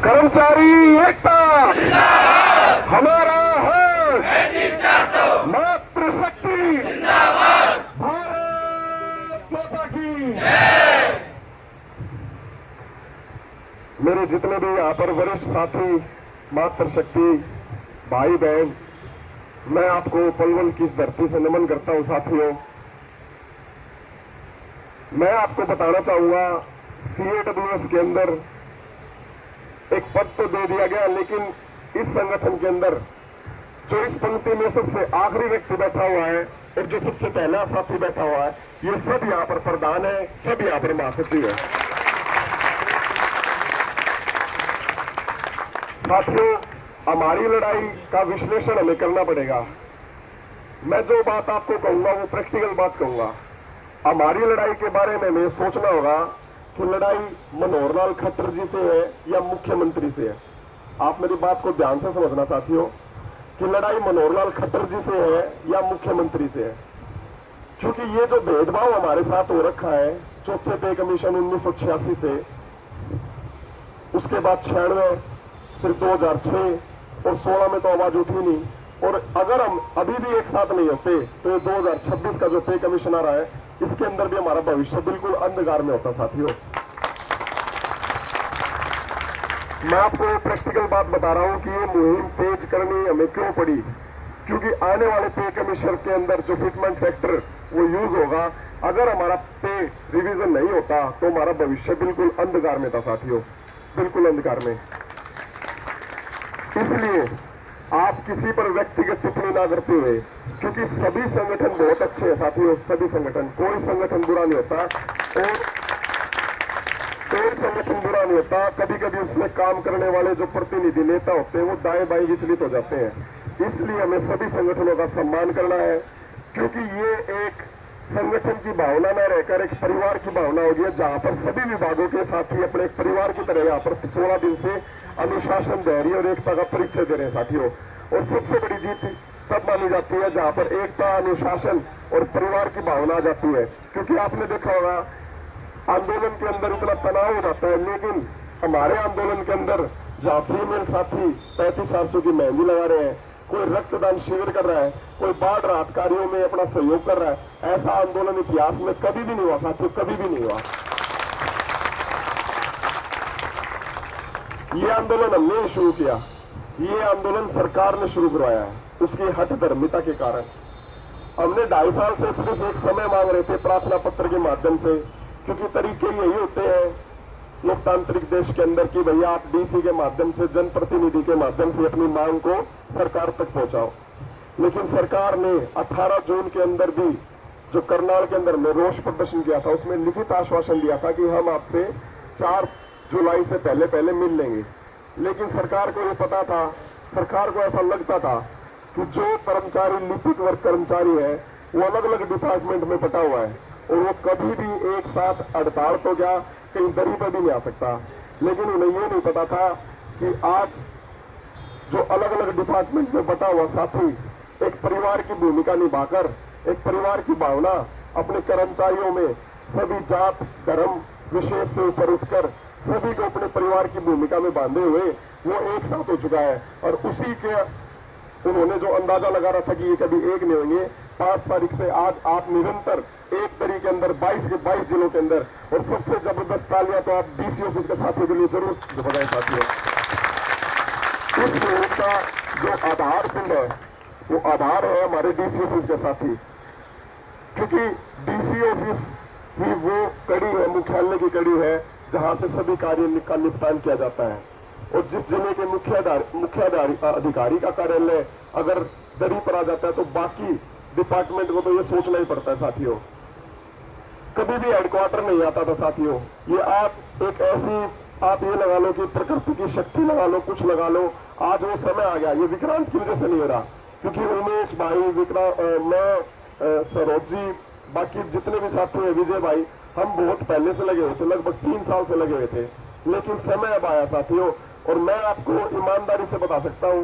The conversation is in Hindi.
कर्मचारी एकता हमारा है, मातृशक्ति भारत माता की। मेरे जितने भी यहाँ पर वरिष्ठ साथी, मातृशक्ति भाई बहन, मैं आपको पलवल की इस धरती से नमन करता हूं। साथियों, मैं आपको बताना चाहूंगा, CAWS के अंदर एक पद तो दे दिया गया, लेकिन इस संगठन के अंदर जो इस पंक्ति में सबसे आखिरी व्यक्ति बैठा हुआ है और जो सबसे पहला साथी बैठा हुआ है, ये सब यहाँ पर प्रधान है, सब यहाँ पर महासचिव है। साथियों, हमारी लड़ाई का विश्लेषण हमें करना पड़ेगा। मैं जो बात आपको कहूंगा वो प्रैक्टिकल बात कहूंगा। हमारी लड़ाई के बारे में हमें सोचना होगा कि लड़ाई मनोहर लाल खट्टर जी से है या मुख्यमंत्री से है। आप मेरी बात को ध्यान से समझना साथियों, कि लड़ाई मनोहर लाल खट्टर जी से है या मुख्यमंत्री से है। क्योंकि ये जो भेदभाव हमारे साथ हो रखा है, चौथे पे कमीशन 1986 से, उसके बाद 96, फिर 2006 और 16 में तो आवाज उठी नहीं। और अगर हम अभी भी एक साथ नहीं होते तो ये 2026 का जो पे कमीशन आ रहा है, इसके अंदर भी हमारा भविष्य बिल्कुल अंधकार में होता। साथियों, मैं आपको प्रैक्टिकल बात बता रहा हूं कि ये मुहिम तेज करनी हमें क्यों पड़ी। क्योंकि आने वाले पे कमीशन के अंदर जो फिटमेंट फैक्टर वो यूज होगा, अगर हमारा पे रिवीजन नहीं होता तो हमारा भविष्य बिल्कुल अंधकार में था। साथियों, बिल्कुल अंधकार में। इसलिए आप किसी पर व्यक्तिगत टिप्पणी ना करते हुए, क्योंकि सभी संगठन बहुत अच्छे हैं साथियों, सभी संगठन, कोई संगठन बुरा नहीं होता और कोई संगठन बुरा नहीं होता। कभी कभी उसमें काम करने वाले जो प्रतिनिधि नेता होते हैं वो दाएं बाएं विचलित हो जाते हैं। इसलिए हमें सभी संगठनों का सम्मान करना है, क्योंकि ये एक संगठन की भावना न रहकर एक परिवार की भावना होगी, जहां पर सभी विभागों के साथी अपने एक परिवार की तरह यहाँ पर 16 दिन से अनुशासन, धैर्य और एकता का परिचय दे रहे हैं साथियों। और सबसे बड़ी जीत तब मानी जाती है जहां पर एकता, अनुशासन और परिवार की भावना आ जाती है। क्योंकि आपने देखा होगा, आंदोलन के अंदर इतना तनाव हो जाता है, लेकिन हमारे आंदोलन के अंदर जहां फ्री मेल साथी 3500 की मेहंदी लगा रहे हैं, कोई रक्तदान शिविर कर रहा है, कोई बाढ़ राहत कार्यों में अपना सहयोग कर रहा है, ऐसा आंदोलन इतिहास में कभी भी नहीं हुआ साथियों, कभी भी नहीं हुआ। ये आंदोलन हमने ही शुरू किया, ये आंदोलन सरकार ने शुरू करवाया है, उसकी हठधर्मिता के कारण। हमने 2.5 साल से सिर्फ एक समय मांग रहे थे प्रार्थना पत्र के माध्यम से, क्योंकि तरीके यही होते हैं लोकतांत्रिक देश के अंदर कि भैया आप DC के माध्यम से, जनप्रतिनिधि के माध्यम से अपनी मांग को सरकार तक पहुंचाओ। लेकिन सरकार ने 18 जून के अंदर भी जो करनाल के अंदर में रोष प्रदर्शन किया था, उसमें लिखित आश्वासन दिया था कि हम आपसे 4 जुलाई से पहले मिल लेंगे। लेकिन सरकार को ये पता था, सरकार को ऐसा लगता था कि जो कर्मचारी लिपिक वर्ग कर्मचारी है वो अलग अलग डिपार्टमेंट में बटा हुआ है और वो कभी भी एक साथ हड़ताल तो क्या कहीं दरी पर भी नहीं आ सकता। लेकिन उन्हें ये नहीं पता था कि आज जो अलग अलग डिपार्टमेंट में बटा हुआ साथी एक परिवार की भूमिका निभाकर, एक परिवार की भावना अपने कर्मचारियों में, सभी जात धर्म विशेष से ऊपर उठकर सभी को अपने परिवार की भूमिका में बांधे हुए वो एक साथ हो चुका है। और उसी के उन्होंने जो अंदाजा लगा रहा था कि ये कभी एक नहीं होंगे, 5 तारीख से आज आप निरंतर एक तरीके के अंदर 22 के 22 जिलों के अंदर, और सबसे जबरदस्त तालियां तो आप DC ऑफिस के साथियों के लिए जरूर बजाएं साथियों। इस मुहिम का जो आधार पिंड है वो आधार है हमारे DC ऑफिस के साथी, क्योंकि DC ऑफिस ही वो कड़ी है, मुख्यालय की कड़ी है, जहां से सभी कार्य का निपटान किया जाता है। और जिस जिले के मुख्य अधिकारी का कार्यालय अगर दरी पर आ जाता है तो बाकी डिपार्टमेंट को तो ये सोचना ही पड़ता है साथियों। कभी भी हेडक्वार्टर नहीं आता था साथियों। ये आज एक ऐसी, आप ये लगा लो कि प्रकृति की शक्ति लगा लो, कुछ लगा लो, आज वो समय आ गया। ये विक्रांत की वजह से नहीं हो रहा, क्योंकि उमेश भाई, मैं, सरोज जी, बाकी जितने भी साथी हैं, विजय भाई, हम बहुत पहले से लगे हुए थे, लगभग 3 साल से लगे हुए थे। लेकिन समय अब आया साथियों, और मैं आपको ईमानदारी से बता सकता हूं